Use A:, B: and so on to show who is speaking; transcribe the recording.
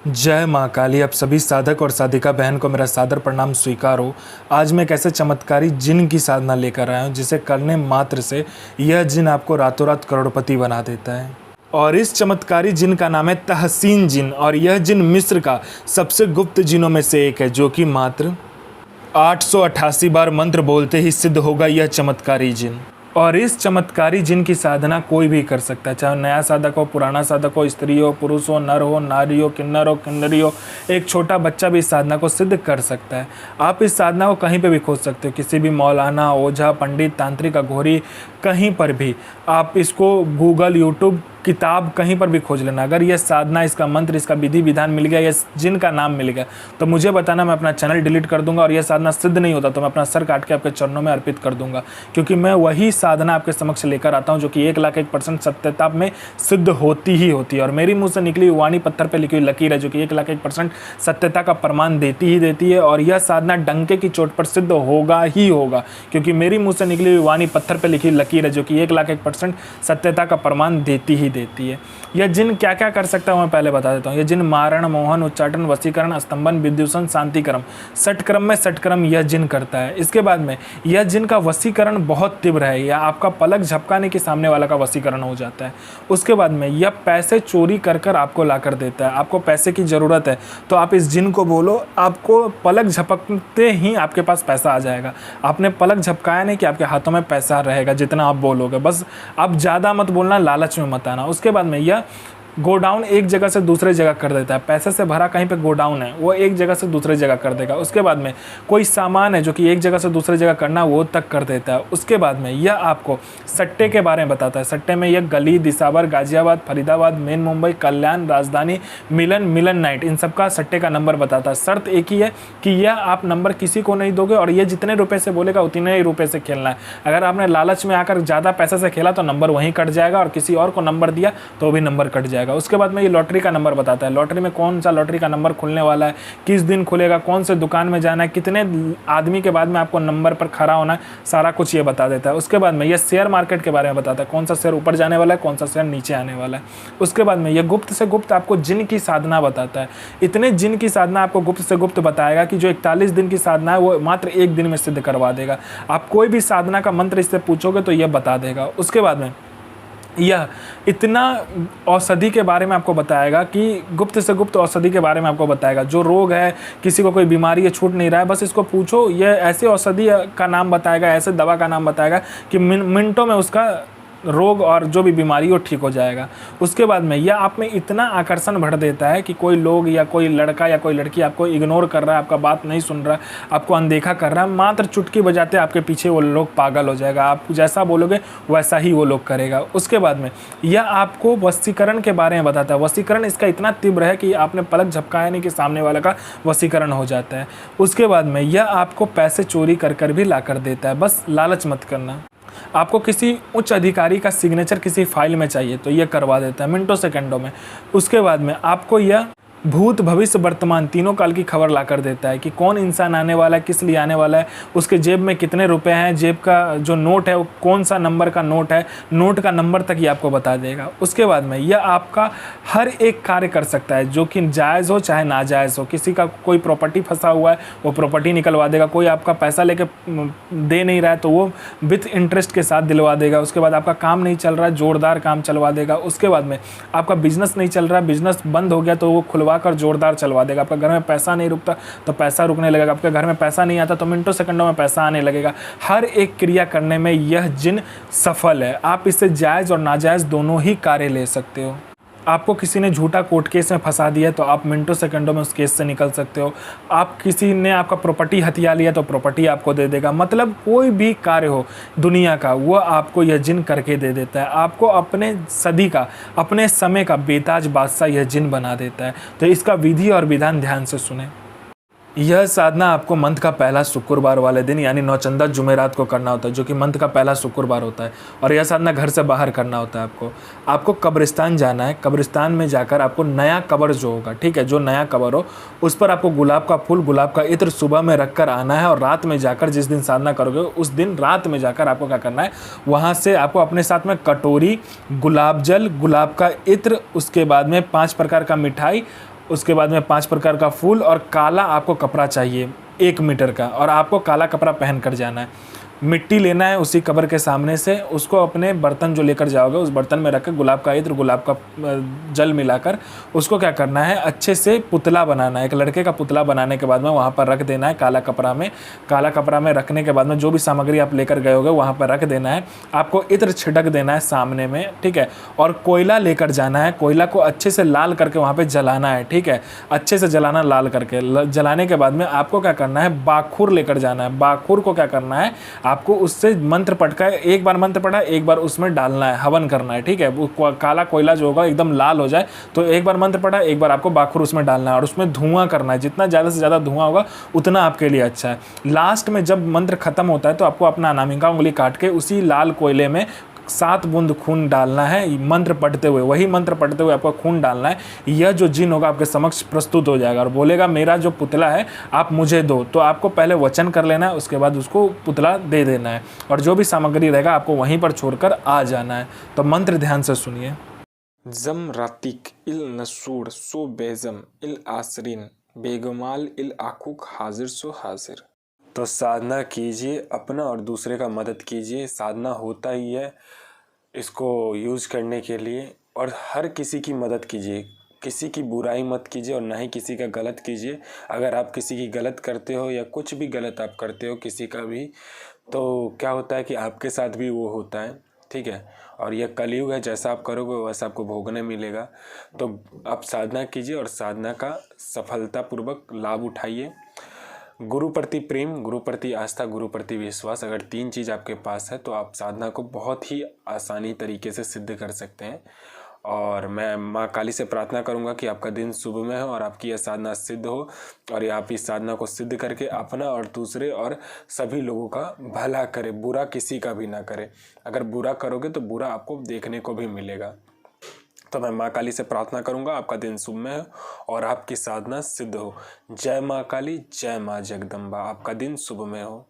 A: जय माँ काली। आप सभी साधक और साधिका बहन को मेरा सादर प्रणाम स्वीकार हो। आज मैं एक ऐसे चमत्कारी जिन की साधना लेकर आया हूँ जिसे करने मात्र से यह जिन आपको रातों रात करोड़पति बना देता है। और इस चमत्कारी जिन का नाम है तहसीन जिन, और यह जिन मिस्र का सबसे गुप्त जिनों में से एक है, जो कि मात्र 888 बार मंत्र बोलते ही सिद्ध होगा यह चमत्कारी जिन। और इस चमत्कारी जिन की साधना कोई भी कर सकता है, चाहे नया साधक हो, पुराना साधक हो, स्त्री हो, पुरुष हो, नर हो, नारी हो, किन्नर हो, किन्नरी हो, एक छोटा बच्चा भी इस साधना को सिद्ध कर सकता है। आप इस साधना को कहीं पे भी खोज सकते हो, किसी भी मौलाना, ओझा, पंडित, तांत्रिक, अघोरी, कहीं पर भी आप इसको गूगल, यूट्यूब, किताब कहीं पर भी खोज लेना। अगर यह साधना, इसका मंत्र, इसका विधि विधान मिल गया, यह जिन का नाम मिल गया, तो मुझे बताना, मैं अपना चैनल डिलीट कर दूंगा। और यह साधना सिद्ध नहीं होता तो मैं अपना सर काट के आपके चरणों में अर्पित कर दूंगा, क्योंकि मैं वही साधना आपके समक्ष लेकर आता हूं जो कि 1,01% सत्यता में सिद्ध होती ही होती है। और मेरी मुंह से निकली वाणी पत्थर पर लिखी हुई लकीर है जो कि 1,01% सत्यता का प्रमाण देती ही देती है। और यह साधना डंके की चोट पर सिद्ध होगा ही होगा, क्योंकि मेरी मुंह से निकली हुई वाणी पत्थर पर लिखी हुई लकीर है जो कि 1,01% सत्यता का प्रमाण देती ही देती है। यह जिन क्या क्या कर सकता है मैं पहले बता देता हूँ। यह जिन मारण, मोहन, उच्चाटन, वशीकरण, स्तंभन, विद्युषण, शांतिक्रम, षटक्रम में षटक्रम यह जिन करता है। इसके बाद में यह जिन का वशीकरण बहुत तीव्र है, या आपका पलक झपकाने के सामने वाला का वशीकरण हो जाता है। उसके बाद में यह पैसे चोरी कर कर आपको ला कर देता है। आपको पैसे की ज़रूरत है तो आप इस जिन को बोलो, आपको पलक झपकते ही आपके पास पैसा आ जाएगा। आपने पलक झपकाया नहीं कि आपके हाथों में पैसा रहेगा जितना आप बोलोगे। बस आप ज़्यादा मत बोलना, लालच में मत आना। उसके बाद में यह गोडाउन एक जगह से दूसरे जगह कर देता है। पैसे से भरा कहीं पे गोडाउन है, वो एक जगह से दूसरे जगह कर देगा। उसके बाद में कोई सामान है जो कि एक जगह से दूसरे जगह करना, वो तक कर देता है। उसके बाद में यह आपको सट्टे के बारे में बताता है। सट्टे में यह गली, दिसावर, गाजियाबाद, फरीदाबाद, मेन मुंबई, कल्याण, राजधानी, मिलन, मिलन नाइट, इन सब का सट्टे का नंबर बताता है। शर्त एक ही है कि यह आप नंबर किसी को नहीं दोगे, और ये जितने रुपये से बोलेगा उतने ही रुपये से खेलना है। अगर आपने लालच में आकर ज़्यादा पैसे से खेला तो नंबर वहीं कट जाएगा, और किसी और को नंबर दिया तो भी नंबर कट जाएगा। उसके बाद में ये लॉटरी का नंबर बताता है। लॉटरी में कौन सा लॉटरी का नंबर खुलने वाला है, किस दिन खुलेगा, कौन से दुकान में जाना है, कितने आदमी के बाद में आपको नंबर पर खड़ा होना है, सारा कुछ ये बता देता है। उसके बाद में ये शेयर मार्केट के बारे में बताता है, कौन सा शेयर ऊपर जाने वाला है, कौन सा शेयर नीचे आने वाला है। उसके बाद में ये गुप्त से गुप्त आपको जिन की साधना बताता है। इतने जिन की साधना आपको गुप्त से गुप्त बताएगा कि जो 41 दिन की साधना है वो मात्र एक दिन में सिद्ध करवा देगा। आप कोई भी साधना का मंत्र इससे पूछोगे तो यह बता देगा। उसके बाद में यह इतना औषधि के बारे में आपको बताएगा कि गुप्त से गुप्त औषधि के बारे में आपको बताएगा। जो रोग है, किसी को कोई बीमारी है, छूट नहीं रहा है, बस इसको पूछो, यह ऐसे औषधि का नाम बताएगा, ऐसे दवा का नाम बताएगा कि मिनटों में उसका रोग और जो भी बीमारी हो ठीक हो जाएगा। उसके बाद में यह आप में इतना आकर्षण भर देता है कि कोई लोग या कोई लड़का या कोई लड़की आपको इग्नोर कर रहा है, आपका बात नहीं सुन रहा है, आपको अनदेखा कर रहा है, मात्र चुटकी बजाते आपके पीछे वो लोग पागल हो जाएगा। आप जैसा बोलोगे वैसा ही वो लोग करेगा। उसके बाद में यह आपको वशीकरण के बारे में बताता है। वशीकरण इसका इतना तीव्र है कि आपने पलक झपकाया नहीं कि सामने वाला का वशीकरण हो जाता है। उसके बाद में यह आपको पैसे चोरी कर कर भी ला कर देता है। बस लालच मत करना। आपको किसी उच्च अधिकारी का सिग्नेचर किसी फाइल में चाहिए तो ये करवा देता है मिनटों सेकंडों में। उसके बाद में आपको यह भूत, भविष्य, वर्तमान तीनों काल की खबर ला कर देता है कि कौन इंसान आने वाला है, किस लिए आने वाला है, उसके जेब में कितने रुपए हैं, जेब का जो नोट है वो कौन सा नंबर का नोट है, नोट का नंबर तक ये आपको बता देगा। उसके बाद में यह आपका हर एक कार्य कर सकता है, जो कि जायज़ हो चाहे नाजायज़ हो। किसी का कोई प्रॉपर्टी फंसा हुआ है वो प्रॉपर्टी निकलवा देगा। कोई आपका पैसा लेके दे नहीं रहा है तो वो विथ इंटरेस्ट के साथ दिलवा देगा। उसके बाद आपका काम नहीं चल रहा है, जोरदार काम चलवा देगा। उसके बाद में आपका बिजनेस नहीं चल रहा है, बिजनेस बंद हो गया तो वो खुलवा कर जोरदार चलवा देगा। आपका घर में पैसा नहीं रुकता तो पैसा रुकने लगेगा। आपके घर में पैसा नहीं आता तो मिनटों सेकंडों में पैसा आने लगेगा। हर एक क्रिया करने में यह जिन सफल है। आप इससे जायज़ और नाजायज़ दोनों ही कार्य ले सकते हो। आपको किसी ने झूठा कोर्ट केस में फंसा दिया तो आप मिनटों सेकंडों में उस केस से निकल सकते हो। आप किसी ने आपका प्रॉपर्टी हथिया लिया तो प्रॉपर्टी आपको दे देगा। मतलब कोई भी कार्य हो दुनिया का वो आपको यह जिन करके दे देता है। आपको अपने सदी का, अपने समय का बेताज बादशाह यह जिन बना देता है। तो इसका विधि और विधान ध्यान से सुने। यह साधना आपको मंथ का पहला शुक्रवार वाले दिन यानी नौचंदा जुमेरात को करना होता है, जो कि मंथ का पहला शुक्रवार होता है। और यह साधना घर से बाहर करना होता है। आपको कब्रिस्तान जाना है। कब्रिस्तान में जाकर आपको नया कब्र जो होगा, ठीक है, जो नया कब्र हो उस पर आपको गुलाब का फूल, गुलाब का इत्र सुबह में रख कर आना है। और रात में जाकर, जिस दिन साधना करोगे उस दिन रात में जाकर आपको क्या करना है, वहाँ से आपको अपने साथ में कटोरी, गुलाब जल, गुलाब का इत्र, उसके बाद में 5 प्रकार का मिठाई उसके बाद में 5 प्रकार का फूल और काला आपको कपड़ा चाहिए 1 मीटर का, और आपको काला कपड़ा पहन कर जाना है। मिट्टी लेना है उसी कब्र के सामने से, उसको अपने बर्तन जो लेकर जाओगे उस बर्तन में रख कर गुलाब का इत्र, गुलाब का जल मिलाकर उसको क्या करना है, अच्छे से पुतला बनाना है। एक लड़के का पुतला बनाने के बाद में वहाँ पर रख देना है काला कपड़ा में। काला कपड़ा में रखने के बाद में जो भी सामग्री आप लेकर गए होगे वहाँ पर रख देना है। आपको इत्र छिड़क देना है सामने में, ठीक है। और कोयला लेकर जाना है, कोयला को अच्छे से लाल करके वहाँ पर जलाना है, ठीक है। अच्छे से जलाना, लाल करके जलाने के बाद में आपको क्या करना है, बाखुर लेकर जाना है। बाखुर को क्या करना है, आपको उससे मंत्र पढ़ का, एक बार मंत्र पढ़ा, एक बार उसमें डालना है, हवन करना है, ठीक है। वो काला कोयला जो होगा एकदम लाल हो जाए तो एक बार मंत्र पढ़ा, एक बार आपको बाखुर उसमें डालना है और उसमें धुआं करना है। जितना ज़्यादा से ज़्यादा धुआं होगा उतना आपके लिए अच्छा है। लास्ट में जब मंत्र खत्म होता है तो आपको अपना अनामिका उंगली काट के उसी लाल कोयले में 7 बूंद खून डालना है, मंत्र पढ़ते हुए, वही मंत्र पढ़ते हुए आपको खून डालना है। यह जो जिन होगा आपके समक्ष प्रस्तुत हो जाएगा और बोलेगा मेरा जो पुतला है आप मुझे दो। तो आपको पहले वचन कर लेना है, उसके बाद उसको पुतला दे देना है और जो भी सामग्री रहेगा आपको वहीं पर छोड़कर आ जाना है। तो मंत्र ध्यान से सुनिए।
B: जम रातिक इल नसूर सो बेजम इल आसरीन बेगमाल इल आकुक हाजिर सो हाजिर।
C: तो साधना कीजिए, अपना और दूसरे का मदद कीजिए। साधना होता ही है इसको यूज़ करने के लिए, और हर किसी की मदद कीजिए, किसी की बुराई मत कीजिए और ना ही किसी का गलत कीजिए। अगर आप किसी की गलत करते हो या कुछ भी गलत आप करते हो किसी का भी, तो क्या होता है कि आपके साथ भी वो होता है, ठीक है। और यह कलयुग है, जैसा आप करोगे वैसा आपको भोगने मिलेगा। तो आप साधना कीजिए और साधना का सफलतापूर्वक लाभ उठाइए। गुरु प्रति प्रेम, गुरु प्रति आस्था, गुरु प्रति विश्वास, अगर 3 चीज़ आपके पास है तो आप साधना को बहुत ही आसानी तरीके से सिद्ध कर सकते हैं। और मैं माँ काली से प्रार्थना करूँगा कि आपका दिन शुभ में हो और आपकी यह साधना सिद्ध हो, और आप इस साधना को सिद्ध करके अपना और दूसरे और सभी लोगों का भला करे, बुरा किसी का भी ना करे। अगर बुरा करोगे तो बुरा आपको देखने को भी मिलेगा। तो मैं माँ काली से प्रार्थना करूँगा आपका दिन शुभ में हो और आपकी साधना सिद्ध हो। जय माँ काली, जय माँ जगदम्बा। आपका दिन शुभ में हो।